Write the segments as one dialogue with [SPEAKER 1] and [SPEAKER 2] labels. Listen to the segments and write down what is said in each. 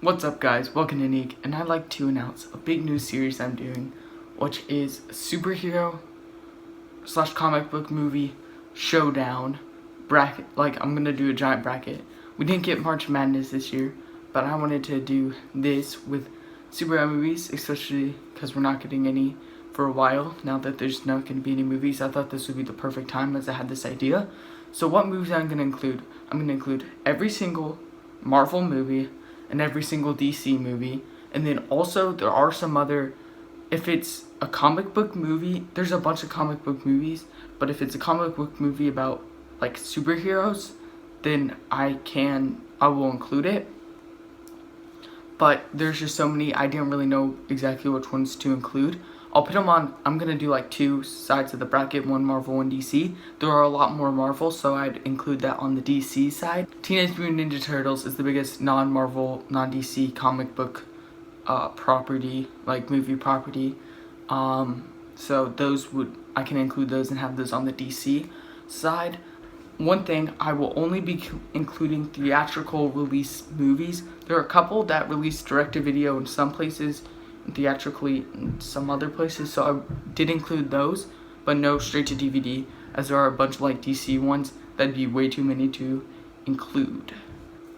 [SPEAKER 1] What's up guys, welcome to Neek, and I'd like to announce a big new series I'm doing, which is a superhero / comic book movie showdown bracket. Like, I'm gonna do a giant bracket. We didn't get March Madness this year, but I wanted to do this with superhero movies, especially because we're not getting any for a while. Now that there's not going to be any movies, I thought this would be the perfect time as I had this idea. So what movies I'm going to include? I'm going to include every single Marvel movie and every single DC movie, and then also there are some other, if it's a comic book movie, there's a bunch of comic book movies, but if it's a comic book movie about like superheroes, then I will include it. But there's just so many, I didn't really know exactly which ones to include. I'll put them on, I'm going to do like two sides of the bracket, one Marvel, one DC. There are a lot more Marvel, so I'd include that on the DC side. Teenage Mutant Ninja Turtles is the biggest non-Marvel, non-DC comic book property, like movie property. So I can include those and have those on the DC side. One thing, I will only be including theatrical release movies. There are a couple that release direct-to-video in some places, and theatrically in some other places, so I did include those, but no straight-to-DVD, as there are a bunch of like DC ones that'd be way too many to include.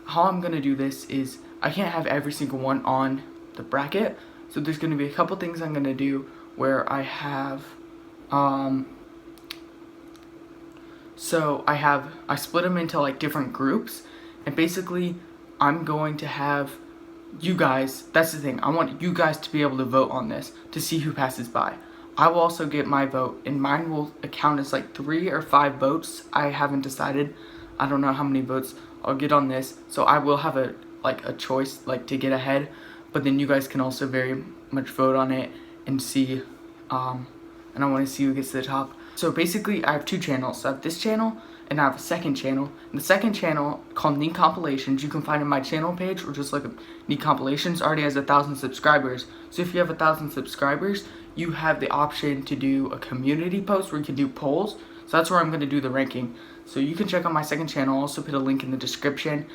[SPEAKER 1] How I'm going to do this is, I can't have every single one on the bracket, so there's going to be a couple things I'm going to do where I have, I split them into like different groups, and basically I'm going to have you guys, that's the thing, I want you guys to be able to vote on this to see who passes by. I will also get my vote, and mine will count as like 3 or 5 votes. I haven't decided. I don't know how many votes I'll get on this, so I will have a choice like to get ahead, but then you guys can also very much vote on it and see, and I want to see who gets to the top. So basically, I have 2 channels. So I have this channel, and I have a second channel. And the second channel, called Neek Compilations, you can find in my channel page, or just like Neek Compilations, already has 1,000 subscribers. So if you have 1,000 subscribers, you have the option to do a community post where you can do polls. So that's where I'm going to do the ranking. So you can check out my second channel. I'll also put a link in the description,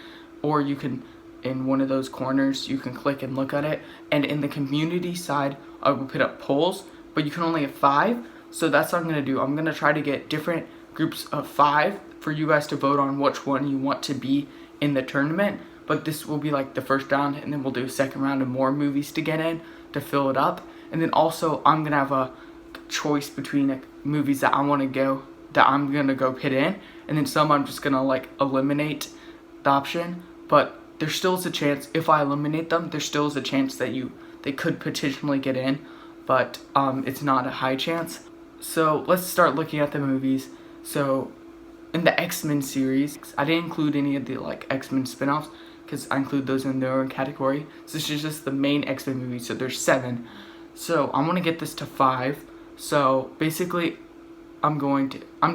[SPEAKER 1] or you can, in one of those corners, you can click and look at it. And in the community side, I will put up polls, but you can only have 5. So that's what I'm going to do. I'm going to try to get different groups of 5 for you guys to vote on which one you want to be in the tournament. But this will be like the first round, and then we'll do a second round of more movies to get in to fill it up. And then also I'm going to have a choice between movies that I'm going to go put in. And then some I'm just going to like eliminate the option. But there still is a chance, if I eliminate them, there still is a chance that they could potentially get in. But it's not a high chance. So let's start looking at the movies. So in the X-Men series, I didn't include any of the like X-Men spin-offs because I include those in their own category. So this is just the main X-Men movies. So there's 7. So I want to get this to 5. So basically, I'm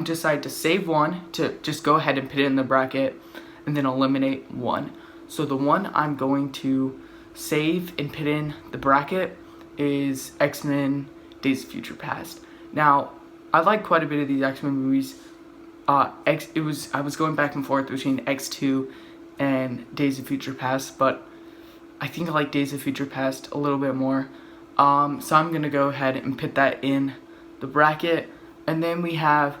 [SPEAKER 1] decided to save 1 to just go ahead and put it in the bracket, and then eliminate 1. So the one I'm going to save and put in the bracket is X-Men Days of Future Past. Now, I like quite a bit of these X-Men movies. I was going back and forth between X2 and Days of Future Past, but I think I like Days of Future Past a little bit more. So I'm going to go ahead and put that in the bracket. And then we have,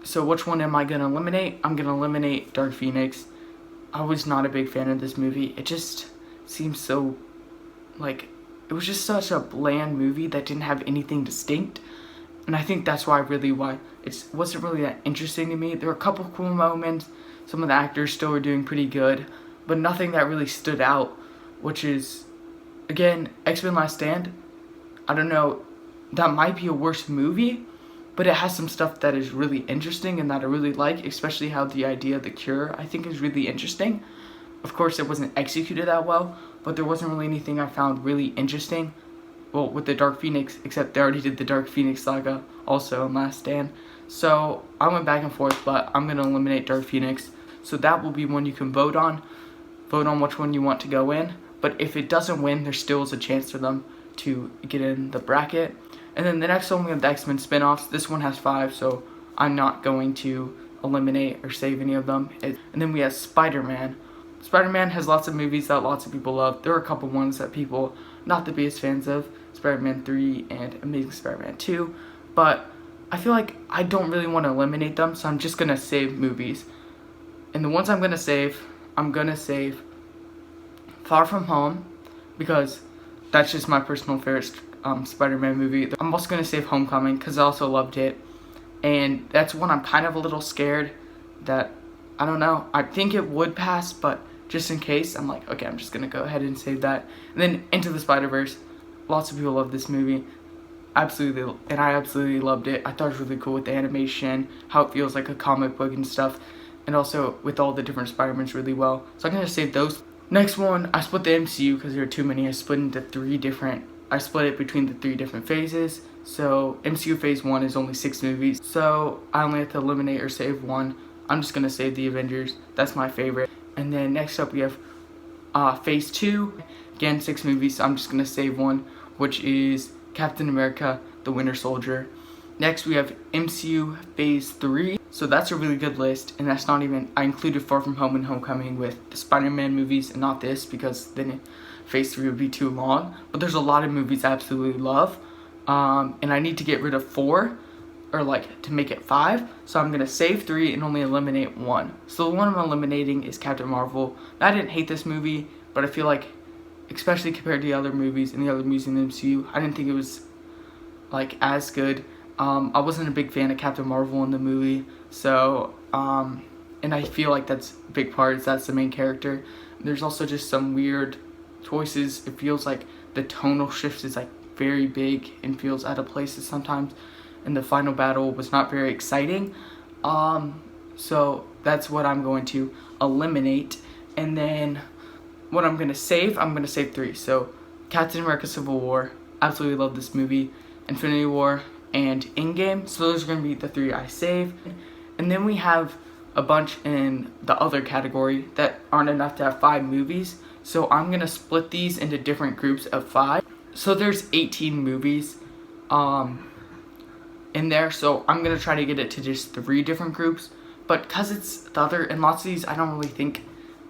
[SPEAKER 1] so which one am I going to eliminate? I'm going to eliminate Dark Phoenix. I was not a big fan of this movie. It just seems so, like, it was just such a bland movie that didn't have anything distinct. And I think that's why it wasn't really that interesting to me. There were a couple cool moments. Some of the actors still were doing pretty good, but nothing that really stood out, which is, again, X-Men Last Stand. I don't know, that might be a worse movie, but it has some stuff that is really interesting and that I really like, especially how the idea of the cure, I think, is really interesting. Of course, it wasn't executed that well, but there wasn't really anything I found really interesting. Well, with the Dark Phoenix, except they already did the Dark Phoenix saga also in Last Stand. So I went back and forth, but I'm going to eliminate Dark Phoenix. So that will be one you can vote on. Vote on which one you want to go in. But if it doesn't win, there still is a chance for them to get in the bracket. And then the next one, we have the X-Men spin-offs. This one has 5, so I'm not going to eliminate or save any of them. And then we have Spider-Man. Spider-Man has lots of movies that lots of people love. There are a couple ones that people not the biggest fans of, Spider-Man 3 and Amazing Spider-Man 2, but I feel like I don't really want to eliminate them, so I'm just going to save movies. And the ones I'm going to save Far From Home, because that's just my personal favorite Spider-Man movie. I'm also going to save Homecoming, because I also loved it. And that's one I'm kind of a little scared that, I don't know, I think it would pass, but just in case, I'm like, okay, I'm just going to go ahead and save that. And then Into the Spider-Verse. Lots of people love this movie. Absolutely, and I absolutely loved it. I thought it was really cool with the animation, how it feels like a comic book and stuff, and also with all the different Spider-Mans really well. So I'm going to save those. Next one, I split the MCU because there are too many. I split it between the 3 different phases. So MCU phase 1 is only 6 movies, so I only have to eliminate or save one. I'm just going to save the Avengers. That's my favorite. And then next up we have phase 2. Again, 6 movies, so I'm just going to save one, which is Captain America, The Winter Soldier. Next we have MCU phase 3. So that's a really good list, and that's not even, I included Far From Home and Homecoming with the Spider-Man movies and not this, because then phase 3 would be too long. But there's a lot of movies I absolutely love, and I need to get rid of 4, or like to make it 5. So I'm going to save 3 and only eliminate 1. So the one I'm eliminating is Captain Marvel. Now, I didn't hate this movie, but I feel like, especially compared to the other movies and the other movies in the MCU, I didn't think it was like as good. I wasn't a big fan of Captain Marvel in the movie, so and I feel like that's a big part, that's the main character. There's also just some weird choices. It feels like the tonal shift is like very big and feels out of places sometimes, and the final battle was not very exciting. So that's what I'm going to eliminate. And then what I'm going to save 3. So Captain America Civil War, absolutely love this movie, Infinity War, and Endgame. So those are going to be the 3 I save. And then we have a bunch in the other category that aren't enough to have 5 movies. So I'm going to split these into different groups of 5. So there's 18 movies in there. So I'm going to try to get it to just 3 different groups. But because it's the other, and lots of these, I don't really think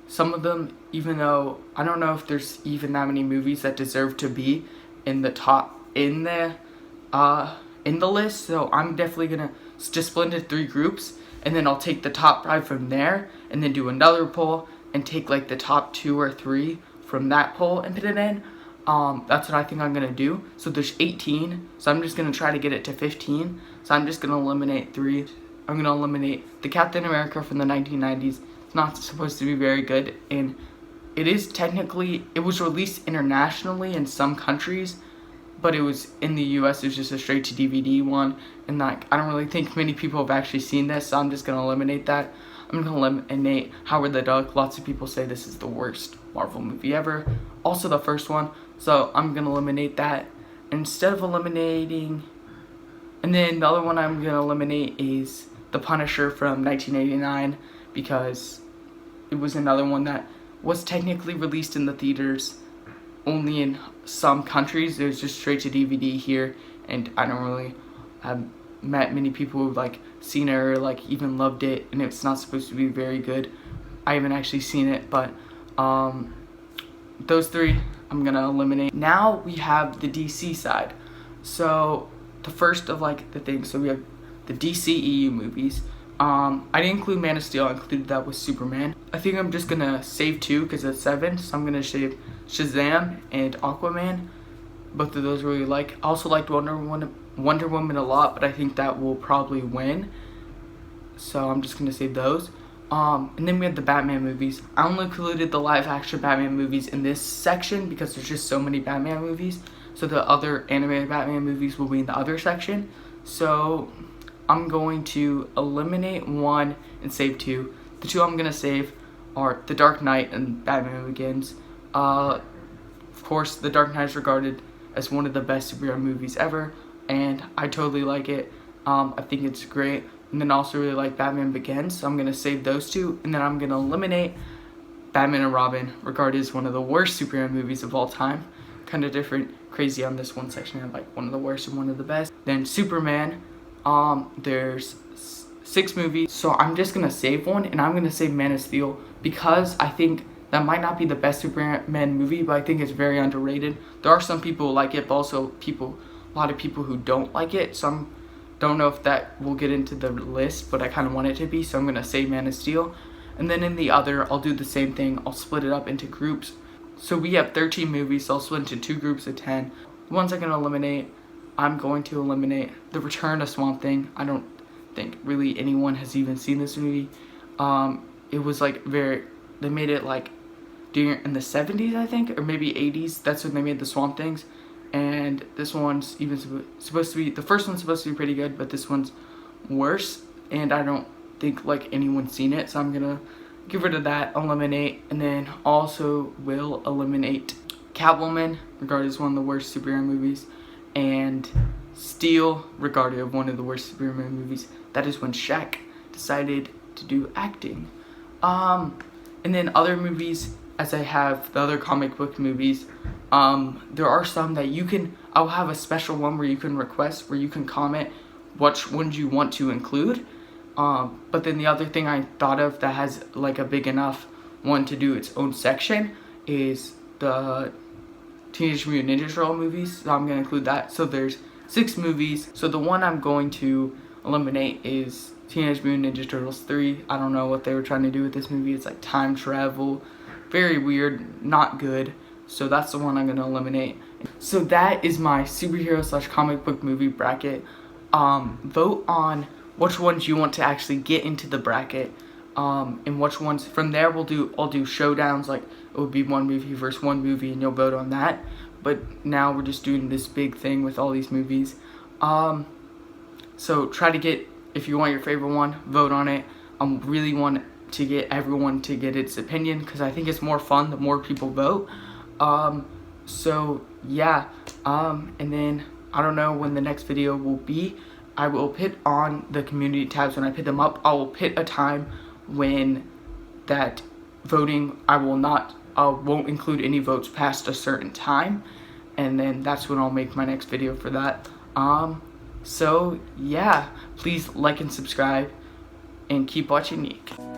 [SPEAKER 1] some of them, even though I don't know if there's even that many movies that deserve to be in the top, in the list. So I'm definitely going to just split into 3 groups. And then I'll take the top 5 from there, and then do another poll, and take like the top 2 or 3 from that poll and put it in. That's what I think I'm going to do. So there's 18, so I'm just going to try to get it to 15. So I'm just going to eliminate 3. I'm going to eliminate the Captain America from the 1990s. It's not supposed to be very good, and it is technically, it was released internationally in some countries, but it was in the US, it was just a straight to DVD one, and like, I don't really think many people have actually seen this, so I'm just going to eliminate that. I'm going to eliminate Howard the Duck. Lots of people say this is the worst Marvel movie ever. Also the first one, so I'm going to eliminate that. Instead of eliminating, and then the other one I'm going to eliminate is The Punisher from 1989, because it was another one that was technically released in the theaters only in some countries. It was just straight to DVD here, and I don't really have met many people who've like seen it or like even loved it, and it's not supposed to be very good. I haven't actually seen it, but those 3 I'm gonna eliminate. Now we have the DC side. So the first of like the things, so we have the DCEU movies. I didn't include Man of Steel, I included that with Superman. I think I'm just gonna save 2 because it's 7, so I'm gonna save Shazam and Aquaman. Both of those I really like. I also liked Wonder Woman a lot, but I think that will probably win. So I'm just gonna save those. And then we have the Batman movies. I only included the live action Batman movies in this section because there's just so many Batman movies. So the other animated Batman movies will be in the other section. So I'm going to eliminate 1 and save 2. The 2 I'm gonna save are The Dark Knight and Batman Begins. Of course, The Dark Knight is regarded as one of the best superhero movies ever, and I totally like it. I think it's great. And then I also really like Batman Begins, so I'm going to save those 2, and then I'm going to eliminate Batman and Robin, regarded as one of the worst superhero movies of all time. Kind of different, crazy on this one section. I have like one of the worst and one of the best. Then Superman, there's 6 movies, so I'm just going to save one, and I'm going to save Man of Steel, because I think that might not be the best Superman movie, but I think it's very underrated. There are some people who like it, but also a lot of people who don't like it. So don't know if that will get into the list, but I kind of want it to be, so I'm going to say Man of Steel. And then in the other, I'll do the same thing. I'll split it up into groups. So we have 13 movies, so I'll split into 2 groups of 10. The ones I'm going to eliminate, I'm going to eliminate The Return of Swamp Thing. I don't think really anyone has even seen this movie. It was like they made it like in the 70s, I think, or maybe 80s. That's when they made the Swamp Things. And this one's even supposed to be, the first one's supposed to be pretty good, but this one's worse. And I don't think like anyone's seen it, so I'm gonna get rid of that, eliminate, and then also will eliminate Catwoman, regarded as one of the worst superhero movies, and Steel, regarded as one of the worst superhero movies. That is when Shaq decided to do acting. And then other movies, as I have the other comic book movies, there are some that I'll have a special one where you can request, where you can comment which ones you want to include. But then the other thing I thought of that has like a big enough one to do its own section is the Teenage Mutant Ninja Turtle movies, so I'm going to include that. So there's 6 movies. So the one I'm going to eliminate is Teenage Mutant Ninja Turtles 3. I don't know what they were trying to do with this movie. It's like time travel. Very weird, not good. So that's the one I'm going to eliminate. So that is my superhero / comic book movie bracket. Vote on which ones you want to actually get into the bracket, and which ones. From there I'll do showdowns, like it would be one movie versus one movie, and you'll vote on that. But now we're just doing this big thing with all these movies. So try to get, if you want your favorite one, vote on it. I really want to get everyone to get its opinion, because I think it's more fun the more people vote. So yeah, and then I don't know when the next video will be. I will put on the community tabs, when I put them up, I will put a time when that voting, I won't include any votes past a certain time, and then that's when I'll make my next video for that. So yeah, please like and subscribe, and keep watching Neek.